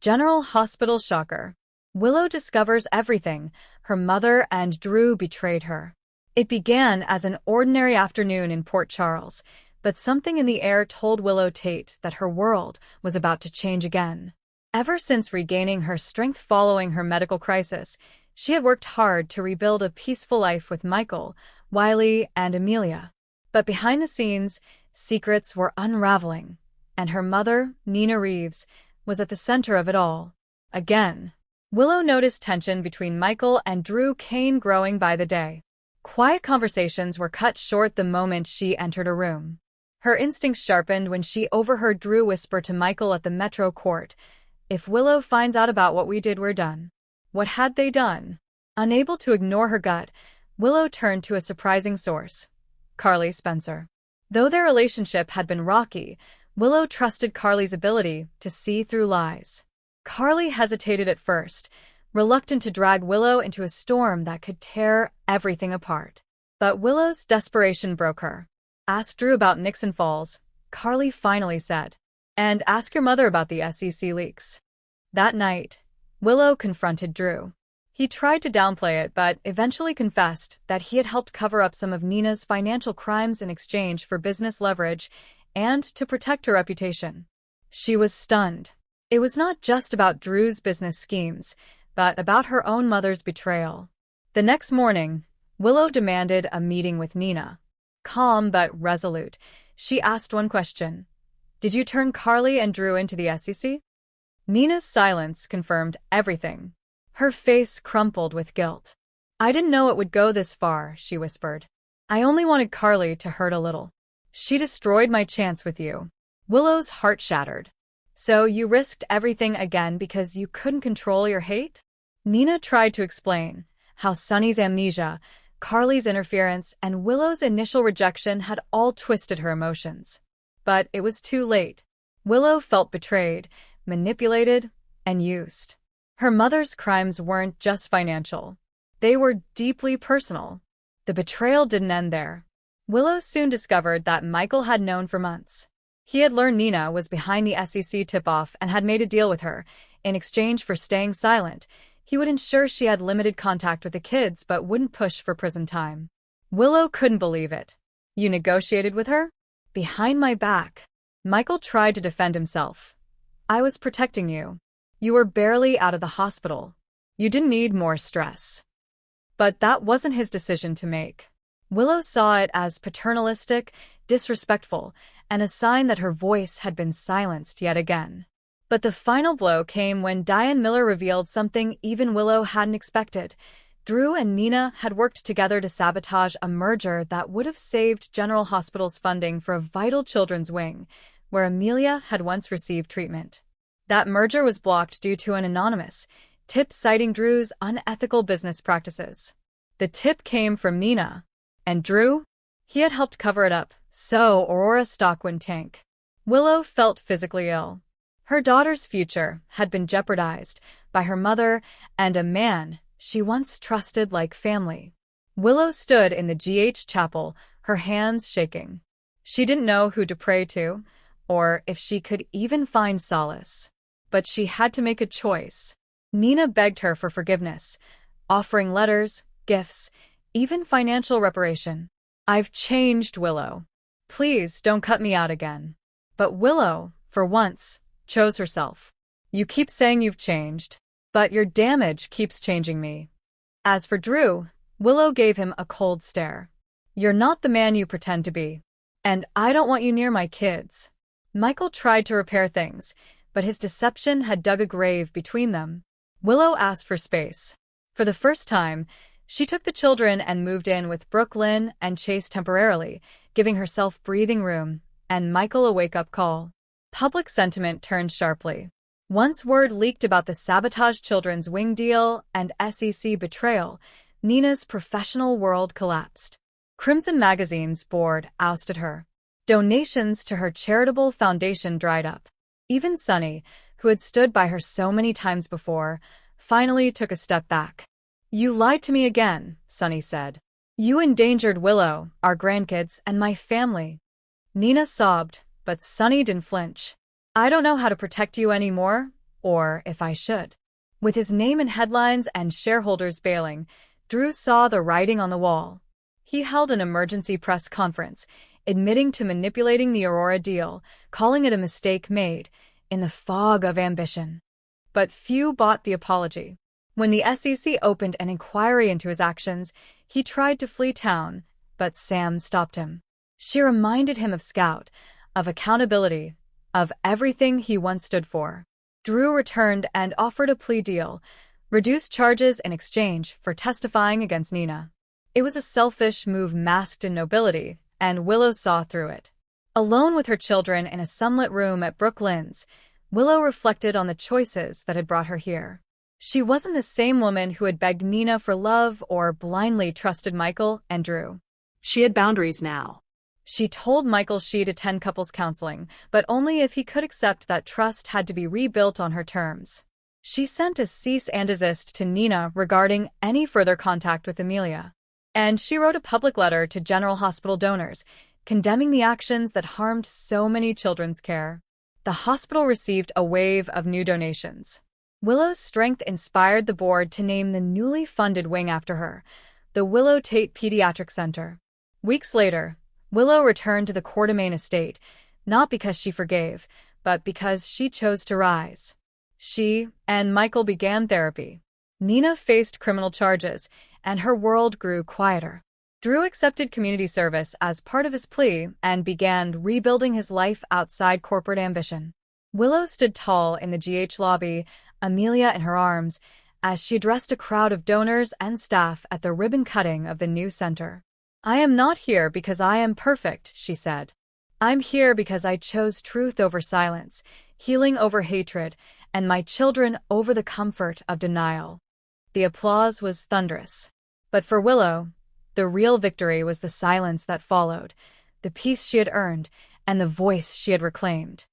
General Hospital shocker. Willow discovers everything. Her mother and Drew betrayed her. It began as an ordinary afternoon in Port Charles, but something in the air told Willow Tate that her world was about to change again. Ever since regaining her strength following her medical crisis, she had worked hard to rebuild a peaceful life with Michael, Wiley, and Amelia. But behind the scenes, secrets were unraveling, and her mother, Nina Reeves, was at the center of it all. Again. Willow noticed tension between Michael and Drew Kane growing by the day. Quiet conversations were cut short the moment she entered a room. Her instincts sharpened when she overheard Drew whisper to Michael at the Metro court, "If Willow finds out about what we did, we're done." What had they done? Unable to ignore her gut, Willow turned to a surprising source: Carly Spencer. Though their relationship had been rocky, Willow trusted Carly's ability to see through lies. Carly hesitated at first, reluctant to drag Willow into a storm that could tear everything apart. But Willow's desperation broke her. "Ask Drew about Nixon Falls," Carly finally said. "And ask your mother about the SEC leaks." That night, Willow confronted Drew. He tried to downplay it, but eventually confessed that he had helped cover up some of Nina's financial crimes in exchange for business leverage and to protect her reputation. She was stunned. It was not just about Drew's business schemes, but about her own mother's betrayal. The next morning, Willow demanded a meeting with Nina. Calm but resolute, she asked one question: "Did you turn Carly and Drew into the SEC?" Nina's silence confirmed everything. Her face crumpled with guilt. "I didn't know it would go this far," she whispered. "I only wanted Carly to hurt a little. She destroyed my chance with you." Willow's heart shattered. "So you risked everything again because you couldn't control your hate?" Nina tried to explain how Sonny's amnesia, Carly's interference, and Willow's initial rejection had all twisted her emotions. But it was too late. Willow felt betrayed, manipulated, and used. Her mother's crimes weren't just financial. They were deeply personal. The betrayal didn't end there. Willow soon discovered that Michael had known for months. He had learned Nina was behind the SEC tip-off and had made a deal with her. In exchange for staying silent, he would ensure she had limited contact with the kids but wouldn't push for prison time. Willow couldn't believe it. "You negotiated with her?" "Behind my back." Michael tried to defend himself. "I was protecting you. You were barely out of the hospital. You didn't need more stress." But that wasn't his decision to make. Willow saw it as paternalistic, disrespectful, and a sign that her voice had been silenced yet again. But the final blow came when Diane Miller revealed something even Willow hadn't expected. Drew and Nina had worked together to sabotage a merger that would have saved General Hospital's funding for a vital children's wing, where Amelia had once received treatment. That merger was blocked due to an anonymous tip citing Drew's unethical business practices. The tip came from Nina. And Drew? He had helped cover it up, so Aurora's stock wouldn't tank. Willow felt physically ill. Her daughter's future had been jeopardized by her mother and a man she once trusted like family. Willow stood in the GH chapel, her hands shaking. She didn't know who to pray to, or if she could even find solace. But she had to make a choice. Nina begged her for forgiveness, offering letters, gifts, even financial reparation. "I've changed, Willow. Please don't cut me out again." But Willow, for once, chose herself. "You keep saying you've changed, but your damage keeps changing me." As for Drew, Willow gave him a cold stare. "You're not the man you pretend to be. And I don't want you near my kids." Michael tried to repair things, but his deception had dug a grave between them. Willow asked for space. For the first time, she took the children and moved in with Brooklyn and Chase temporarily, giving herself breathing room, and Michael a wake-up call. Public sentiment turned sharply. Once word leaked about the sabotaged children's wing deal and SEC betrayal, Nina's professional world collapsed. Crimson Magazine's board ousted her. Donations to her charitable foundation dried up. Even Sonny, who had stood by her so many times before, finally took a step back. "You lied to me again," Sonny said. "You endangered Willow, our grandkids, and my family." Nina sobbed, but Sonny didn't flinch. "I don't know how to protect you anymore, or if I should. With his name in headlines and shareholders bailing, Drew saw the writing on the wall. He held an emergency press conference, admitting to manipulating the Aurora deal, calling it a mistake made in the fog of ambition. But few bought the apology. When the SEC opened an inquiry into his actions, he tried to flee town, but Sam stopped him. She reminded him of Scout, of accountability, of everything he once stood for. Drew returned and offered a plea deal, reduced charges in exchange for testifying against Nina. It was a selfish move masked in nobility, and Willow saw through it. Alone with her children in a sunlit room at Brooklyns, Willow reflected on the choices that had brought her here. She wasn't the same woman who had begged Nina for love or blindly trusted Michael and Drew. She had boundaries now. She told Michael she'd attend couples counseling, but only if he could accept that trust had to be rebuilt on her terms. She sent a cease and desist to Nina regarding any further contact with Amelia. And she wrote a public letter to General Hospital donors, condemning the actions that harmed so many children's care. The hospital received a wave of new donations. Willow's strength inspired the board to name the newly funded wing after her, the Willow Tate Pediatric Center. Weeks later, Willow returned to the Quartermain estate, not because she forgave, but because she chose to rise. She and Michael began therapy. Nina faced criminal charges, and her world grew quieter. Drew accepted community service as part of his plea and began rebuilding his life outside corporate ambition. Willow stood tall in the GH lobby, Amelia in her arms, as she addressed a crowd of donors and staff at the ribbon cutting of the new center. "I am not here because I am perfect," she said. "I'm here because I chose truth over silence, healing over hatred, and my children over the comfort of denial." The applause was thunderous. But for Willow, the real victory was the silence that followed, the peace she had earned, and the voice she had reclaimed.